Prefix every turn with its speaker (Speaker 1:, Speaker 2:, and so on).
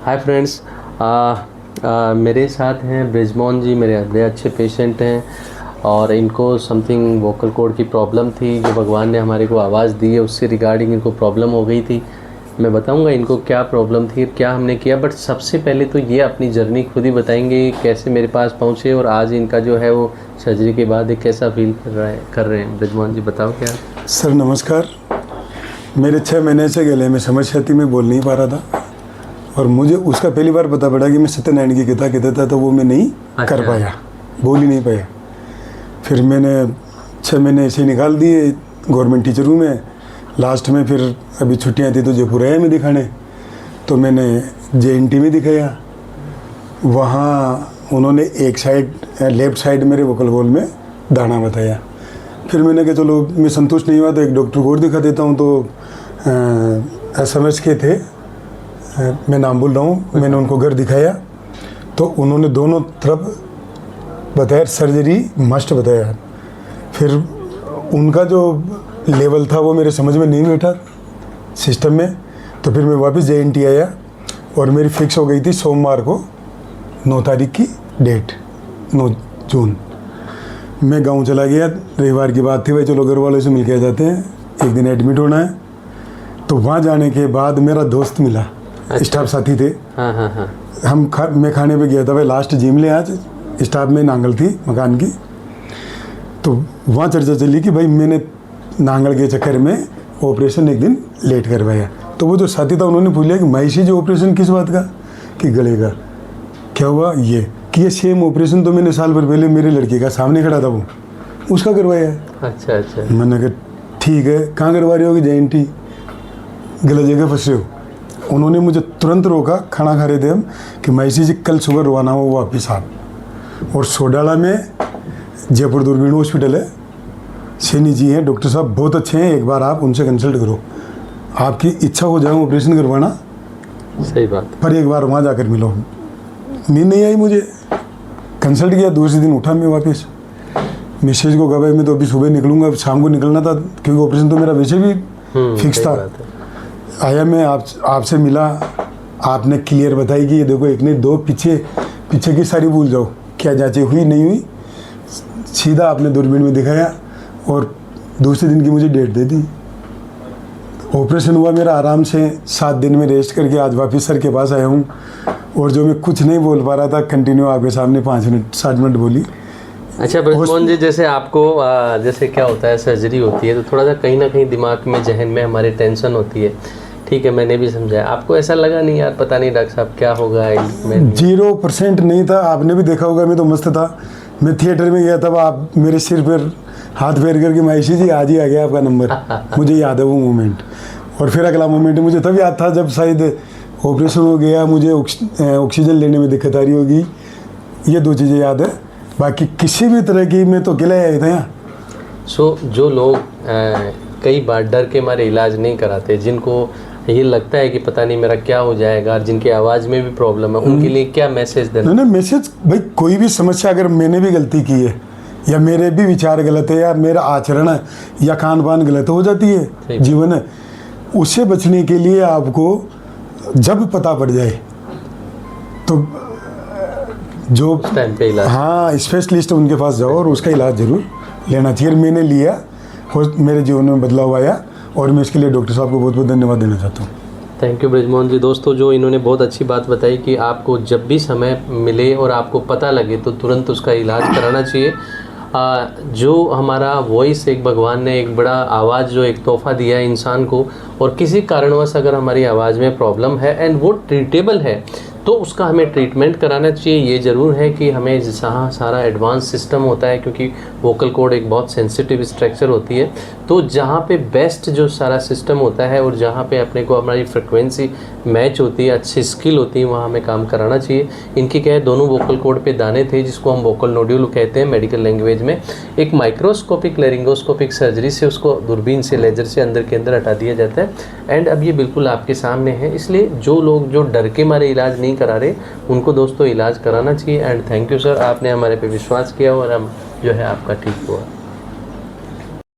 Speaker 1: Hi friends, मेरे साथ हैं ब्रिजमोहन जी। मेरे बड़े अच्छे पेशेंट हैं और इनको समथिंग वोकल कॉर्ड की प्रॉब्लम थी। जो भगवान ने हमारे को आवाज़ दी है उससे रिगार्डिंग इनको प्रॉब्लम हो गई थी। मैं बताऊंगा इनको क्या प्रॉब्लम थी, क्या हमने किया। बट सबसे पहले तो ये अपनी जर्नी खुद ही बताएंगे कैसे मेरे पास पहुँचे और आज इनका जो है वो सर्जरी के बाद एक कैसा फील कर रहे हैं। ब्रिजमोहन जी बताओ क्या।
Speaker 2: सर नमस्कार। मेरे 6 महीने से गले में समस्या थी, मैं बोल नहीं पा रहा था और मुझे उसका पहली बार पता पड़ा कि मैं सत्यनारायण की कथा कहता था तो वो मैं नहीं कर पाया, बोल ही नहीं पाया। फिर मैंने 6 महीने ऐसे निकाल दिए गवर्नमेंट टीचर हूँ मैं। लास्ट में फिर अभी छुट्टियाँ थी तो जयपुर आया मैं दिखाने, तो मैंने JNT में दिखाया। वहाँ उन्होंने एक साइड लेफ्ट साइड मेरे वोकल कॉर्ड में दाना बताया। फिर मैंने कहा चलो मैं संतुष्ट नहीं हुआ तो एक डॉक्टर को और दिखा देता हूँ। तो SMS के थे, मैं नाम बोल रहा हूँ, मैंने उनको घर दिखाया तो उन्होंने दोनों तरफ बताया सर्जरी मस्ट बताया। फिर उनका जो लेवल था वो मेरे समझ में नहीं बैठा सिस्टम में, तो फिर मैं वापस JNT आया और मेरी फिक्स हो गई थी सोमवार को 9 तारीख की डेट, 9 जून। मैं गांव चला गया, रविवार की बात थी, भाई चलो घर वालों से मिल के आ जाते हैं, एक दिन एडमिट होना है। तो वहाँ जाने के बाद मेरा दोस्त मिला, स्टाफ साथी थे। मैं खाने पे गया था, भाई लास्ट जिम ले आज, स्टाफ में नांगल थी मकान की। तो वहाँ चर्चा चली कि भाई मैंने नांगल के चक्कर में ऑपरेशन एक दिन लेट करवाया। तो वो जो साथी था उन्होंने पूछ लिया कि माइशी जी ऑपरेशन किस बात का, कि गले का। क्या हुआ ये कि ये सेम ऑपरेशन तो मैंने साल भर पहले मेरे लड़के का सामने खड़ा था वो उसका करवाया है।
Speaker 1: अच्छा।
Speaker 2: मैंने कहा ठीक है, कहाँ करवा रहे हो कि JNT, गलत जगह फंस रहे हो। उन्होंने मुझे तुरंत रोका, खाना खा रहे थे हम, कि माइसी जी कल सुबह रवाना हो वापिस आप। और सोडाला में जयपुर दूरबीन हॉस्पिटल है, सैनी जी हैं डॉक्टर साहब, बहुत अच्छे हैं, एक बार आप उनसे कंसल्ट करो। आपकी इच्छा हो जाए ऑपरेशन करवाना,
Speaker 1: सही बात,
Speaker 2: पर एक बार वहाँ जाकर मिलो। नींद नहीं आई मुझे, कंसल्ट किया, दूसरे दिन उठा मैं वापस। मैसेज को कहा भाई मैं तो अभी सुबह निकलूँगा, शाम को निकलना था क्योंकि ऑपरेशन तो मेरा वैसे भी फिक्स था। आया मैं आपसे मिला, आपने क्लियर बताई कि ये देखो एक नहीं दो, पीछे की सारी भूल जाओ, क्या जांचें हुई नहीं हुई। सीधा आपने दूरबीन में दिखाया और दूसरे दिन की मुझे डेट दे दी। ऑपरेशन हुआ मेरा आराम से, 7 दिन में रेस्ट करके आज वापस सर के पास आया हूँ। और जो मैं कुछ नहीं बोल पा रहा था कंटिन्यू आपके सामने 5 मिनट 60 मिनट बोली।
Speaker 1: अच्छा ब्रिजमोहन जी, जैसे आपको जैसे क्या होता है सर्जरी होती है तो थोड़ा सा कहीं ना कहीं दिमाग में जहन में हमारे टेंशन होती है, ठीक है, मैंने भी समझाया। आपको ऐसा लगा नहीं यार पता नहीं डॉक्टर साहब क्या होगा?
Speaker 2: 0% नहीं था, आपने भी देखा होगा, मैं तो मस्त था। मैं थिएटर में गया तब आप मेरे सिर पर हाथ फेर करके माइशी जी आज ही आ गया आपका नंबर। मुझे याद है वो मोमेंट। और फिर अगला मोमेंट मुझे तब याद था जब शायद ऑपरेशन हो गया, मुझे ऑक्सीजन लेने में दिक्कत आ रही होगी। ये 2 चीज़ें याद है, बाकी किसी भी तरह की मैं तो अकेला आया था यहाँ।
Speaker 1: जो लोग कई बार डर के मारे इलाज नहीं कराते, जिनको ये लगता है कि पता नहीं मेरा क्या हो जाएगा, जिनकी आवाज़ में भी प्रॉब्लम है, उनके लिए क्या मैसेज देना?
Speaker 2: नहीं मैसेज, भाई कोई भी समस्या अगर मैंने भी गलती की है या मेरे भी विचार गलत है या मेरा आचरण है या खान पान गलत हो जाती है, जीवन है, उससे बचने के लिए आपको जब पता पड़ जाए तो जो
Speaker 1: टाइम पे इलाज,
Speaker 2: हाँ स्पेशलिस्ट उनके पास जाओ और उसका इलाज जरूर लेना चाहिए। मैंने लिया और मेरे जीवन में बदलाव आया और मैं इसके लिए डॉक्टर साहब को बहुत बहुत धन्यवाद देना चाहता हूँ।
Speaker 1: थैंक यू ब्रिजमोहन जी। दोस्तों, जो इन्होंने बहुत अच्छी बात बताई कि आपको जब भी समय मिले और आपको पता लगे तो तुरंत उसका इलाज कराना चाहिए। जो हमारा वॉइस एक भगवान ने एक बड़ा आवाज़ जो एक तोहफ़ा दिया है इंसान को, और किसी कारणवश अगर हमारी आवाज़ में प्रॉब्लम है एंड वो ट्रीटेबल है तो उसका हमें ट्रीटमेंट कराना चाहिए। ये ज़रूर है कि हमें जहाँ सारा एडवांस सिस्टम होता है, क्योंकि वोकल कॉर्ड एक बहुत सेंसिटिव स्ट्रक्चर होती है, तो जहाँ पे बेस्ट जो सारा सिस्टम होता है और जहाँ पे अपने को हमारी फ्रिक्वेंसी मैच होती है, अच्छी स्किल होती है, वहाँ हमें काम कराना चाहिए। इनके क्या है, दोनों वोकल कॉर्ड पे दाने थे जिसको हम वोकल नोड्यूल कहते हैं मेडिकल लैंग्वेज में। एक माइक्रोस्कोपिक लेरिंगोस्कोपिक सर्जरी से उसको दूरबीन से लेजर से अंदर के अंदर हटा दिया जाता है। एंड अब ये बिल्कुल आपके सामने है, इसलिए जो लोग जो डर के मारे इलाज नहीं करा रहे उनको दोस्तों इलाज कराना चाहिए। एंड थैंक यू सर, आपने हमारे पे विश्वास किया और हम जो है आपका ठीक हुआ।